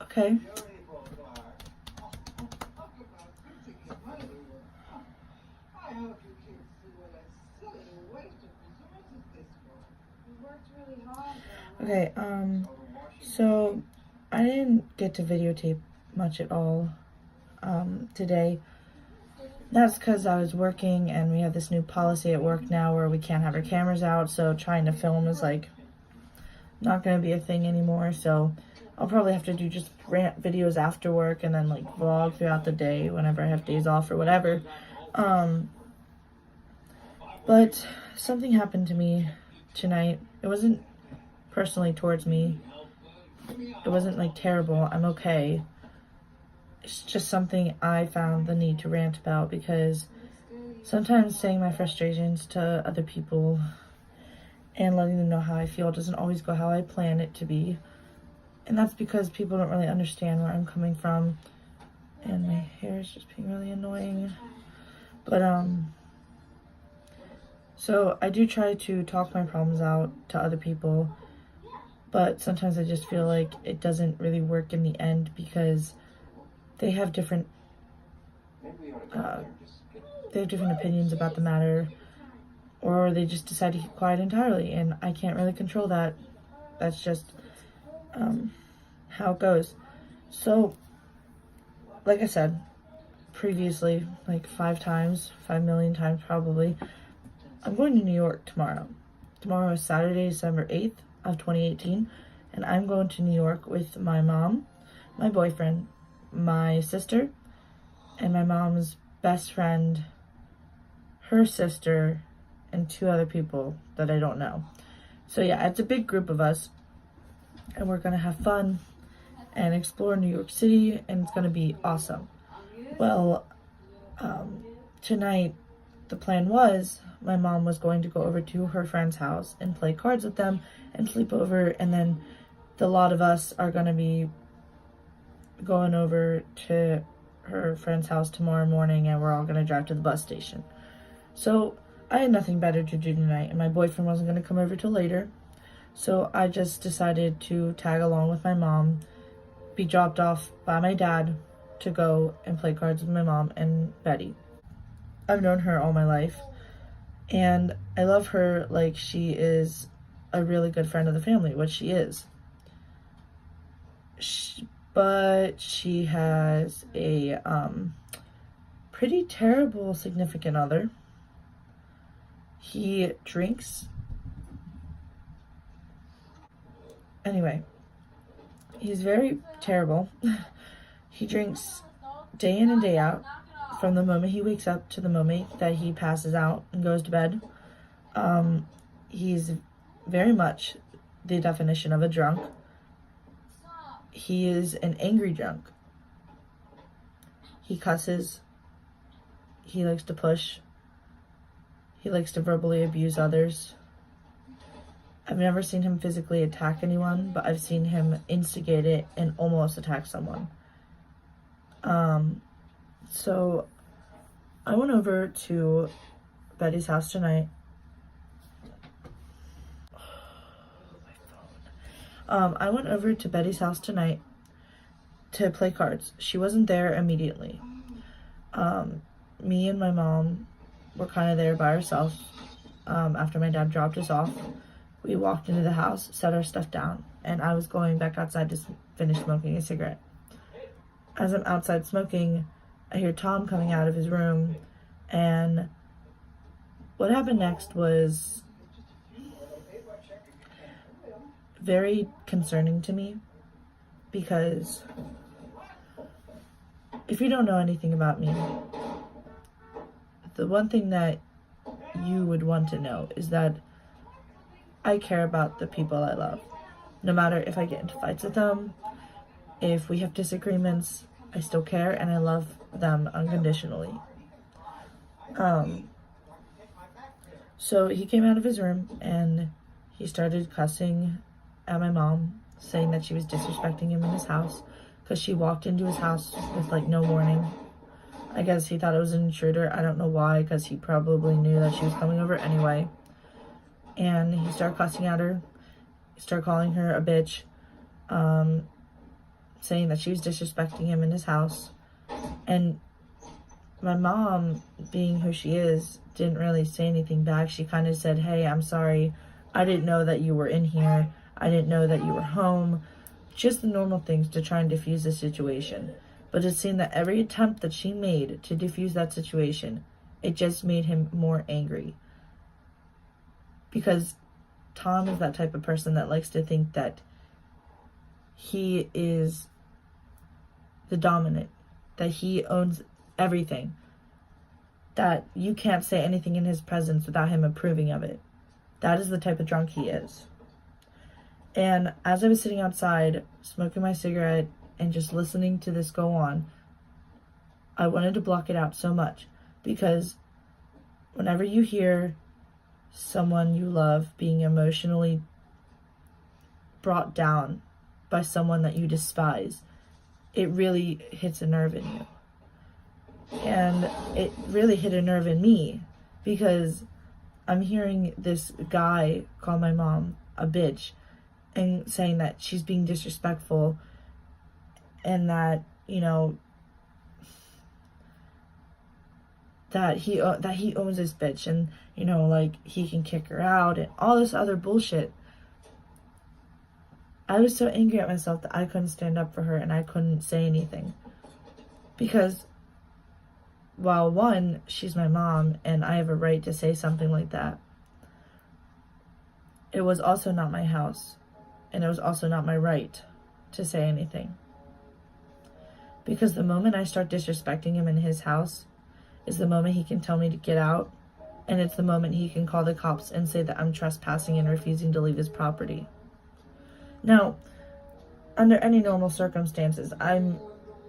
Okay. Okay, so I didn't get to videotape much at all, today. That's because I was working and we have this new policy at work now where we can't have our cameras out, so trying to film is like not gonna be a thing anymore, so I'll probably have to do just rant videos after work and then like vlog throughout the day whenever I have days off or whatever. But something happened to me tonight. It wasn't personally towards me. It wasn't like terrible. I'm okay. It's just something I found the need to rant about because sometimes saying my frustrations to other people and letting them know how I feel doesn't always go how I plan it to be. And that's because people don't really understand where I'm coming from. And my hair is just being really annoying. But, so I do try to talk my problems out to other people, but sometimes I just feel like it doesn't really work in the end because they have different opinions about the matter, or they just decide to keep quiet entirely, and I can't really control that. That's just how it goes. So, like I said previously, like 5 million times probably, I'm going to New York tomorrow. Tomorrow is Saturday, December 8th of 2018, and I'm going to New York with my mom, my boyfriend, my sister, and my mom's best friend, her sister, and 2 other people that I don't know. So yeah, it's a big group of us, and we're gonna have fun and explore New York City, and it's gonna be awesome. Well, tonight, the plan was my mom was going to go over to her friend's house and play cards with them and sleep over, and then the lot of us are going to be going over to her friend's house tomorrow morning, and we're all going to drive to the bus station. So I had nothing better to do tonight, and my boyfriend wasn't going to come over till later, so I just decided to tag along with my mom, be dropped off by my dad to go and play cards with my mom and Betty. I've known her all my life, and I love her like she is a really good friend of the family, which she is. But she has a pretty terrible significant other. He drinks. Anyway, he's very terrible. He drinks day in and day out, from the moment he wakes up to the moment that he passes out and goes to bed. He's very much the definition of a drunk. He is an angry drunk. He cusses. He likes to push. He likes to verbally abuse others. I've never seen him physically attack anyone, but I've seen him instigate it and almost attack someone. So I went over to Betty's house tonight. I went over to Betty's house tonight to play cards. She wasn't there immediately. Me and my mom were kind of there by ourselves. After my dad dropped us off, we walked into the house, set our stuff down, and I was going back outside to finish smoking a cigarette. As I'm outside smoking, I hear Tom coming out of his room, and what happened next was very concerning to me, because if you don't know anything about me, the one thing that you would want to know is that I care about the people I love. No matter if I get into fights with them, if we have disagreements, I still care and I love them unconditionally. So he came out of his room and he started cussing at my mom, saying that she was disrespecting him in his house because she walked into his house with like no warning. I guess he thought it was an intruder. I don't know why, because he probably knew that she was coming over anyway. And he started cussing at her. He started calling her a bitch. saying that she was disrespecting him in his house. And my mom, being who she is, didn't really say anything back. She kind of said, hey, I'm sorry. I didn't know that you were in here. I didn't know that you were home. Just the normal things to try and diffuse the situation. But it seemed that every attempt that she made to diffuse that situation, it just made him more angry. Because Tom is that type of person that likes to think that he is the dominant, that he owns everything, that you can't say anything in his presence without him approving of it. That is the type of drunk he is. And as I was sitting outside, smoking my cigarette and just listening to this go on, I wanted to block it out so much, because whenever you hear someone you love being emotionally brought down by someone that you despise, it really hits a nerve in you. And it really hit a nerve in me, because I'm hearing this guy call my mom a bitch and saying that she's being disrespectful, and that, you know, that he owns this bitch, and, you know, like, he can kick her out and all this other bullshit. I was so angry at myself that I couldn't stand up for her and I couldn't say anything. Because, while one, she's my mom and I have a right to say something like that, it was also not my house, and it was also not my right to say anything. Because the moment I start disrespecting him in his house is the moment he can tell me to get out, and it's the moment he can call the cops and say that I'm trespassing and refusing to leave his property. Now, under any normal circumstances, I'm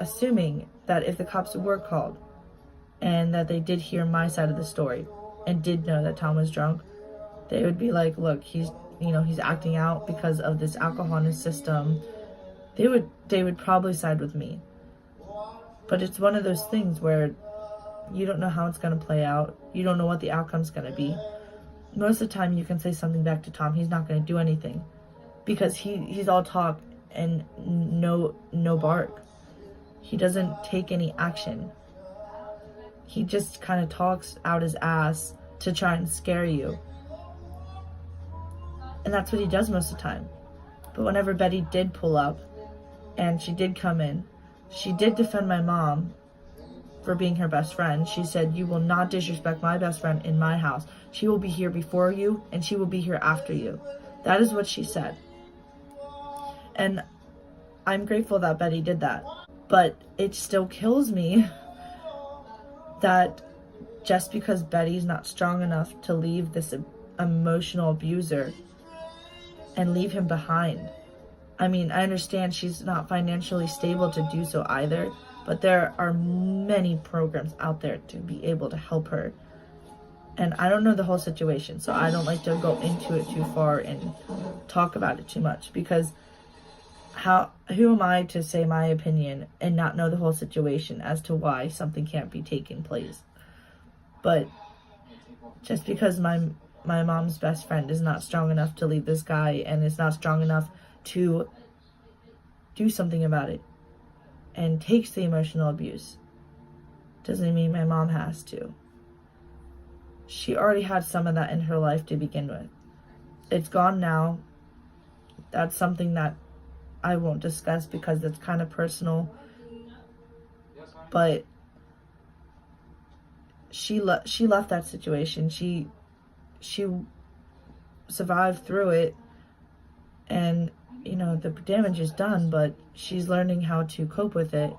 assuming that if the cops were called and that they did hear my side of the story and did know that Tom was drunk, they would be like, look, he's acting out because of this alcohol in his system. They would probably side with me. But it's one of those things where you don't know how it's going to play out. You don't know what the outcome's going to be. Most of the time you can say something back to Tom, he's not going to do anything, because he's all talk and no bark. He doesn't take any action. He just kind of talks out his ass to try and scare you. And that's what he does most of the time. But whenever Betty did pull up and she did come in, she did defend my mom for being her best friend. She said, you will not disrespect my best friend in my house. She will be here before you and she will be here after you. That is what she said. And I'm grateful that Betty did that. But it still kills me that just because Betty's not strong enough to leave this emotional abuser and leave him behind. I mean, I understand she's not financially stable to do so either, but there are many programs out there to be able to help her. And I don't know the whole situation, so I don't like to go into it too far and talk about it too much, because who am I to say my opinion and not know the whole situation as to why something can't be taking place? But just because my mom's best friend is not strong enough to leave this guy and is not strong enough to do something about it and takes the emotional abuse, doesn't mean my mom has to. She already had some of that in her life to begin with. It's gone now. That's something that I won't discuss because it's kind of personal. But she left that situation. She survived through it, and you know, the damage is done, but she's learning how to cope with it.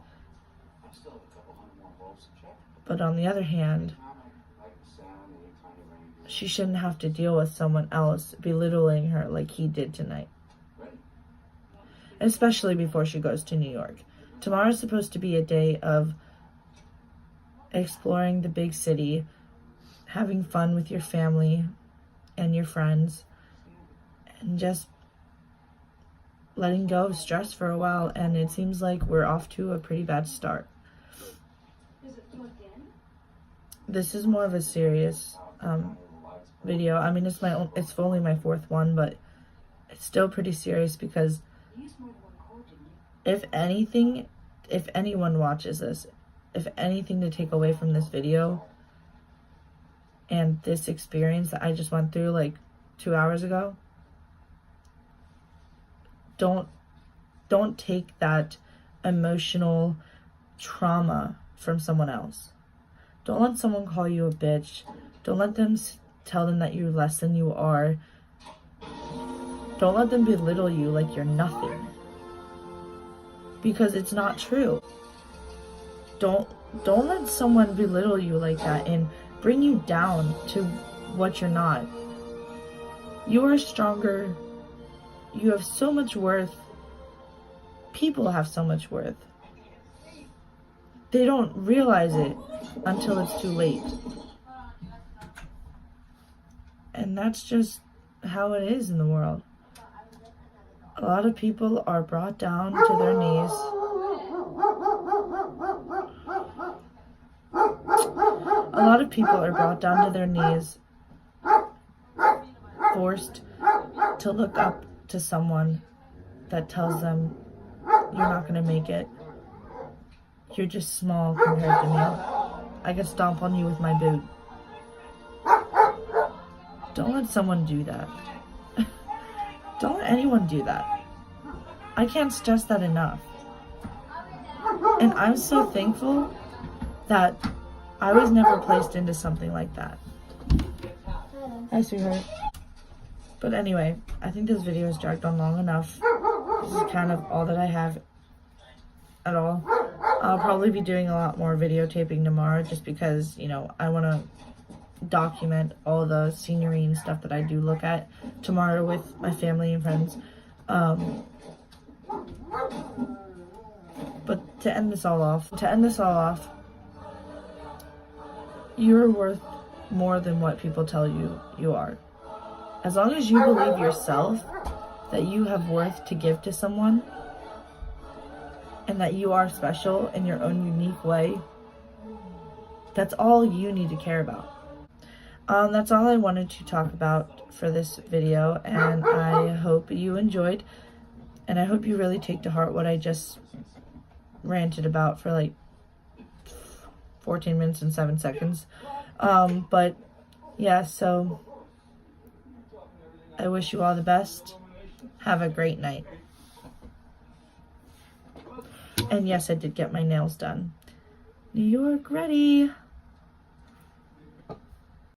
But on the other hand, she shouldn't have to deal with someone else belittling her like he did tonight. Especially before she goes to New York. Tomorrow's supposed to be a day of exploring the big city, having fun with your family and your friends, and just letting go of stress for a while. And it seems like we're off to a pretty bad start. This is more of a serious video. I mean, it's only my fourth one, but it's still pretty serious because if anything, if anyone watches this, if anything to take away from this video and this experience that I just went through like 2 hours ago, don't take that emotional trauma from someone else. Don't let someone call you a bitch. Don't let them tell them that you're less than you are. Don't let them belittle you like you're nothing. Because it's not true. Don't let someone belittle you like that and bring you down to what you're not. You are stronger. You have so much worth. People have so much worth. They don't realize it until it's too late. And that's just how it is in the world. A lot of people are brought down to their knees. A lot of people are brought down to their knees, forced to look up to someone that tells them, you're not going to make it. You're just small compared to me. I could stomp on you with my boot. Don't let someone do that. Don't let anyone do that. I can't stress that enough. And I'm so thankful that I was never placed into something like that. Hi, sweetheart. But anyway, I think this video has dragged on long enough. This is kind of all that I have at all. I'll probably be doing a lot more videotaping tomorrow just because, you know, I want to document all the scenery and stuff that I do look at tomorrow with my family and friends. But to end this all off, you're worth more than what people tell you you are. As long as you believe yourself that you have worth to give to someone and that you are special in your own unique way, that's all you need to care about. That's all I wanted to talk about for this video, and I hope you enjoyed, and I hope you really take to heart what I just ranted about for like 14 minutes and 7 seconds. But yeah, so I wish you all the best. Have a great night. And yes, I did get my nails done. New York ready.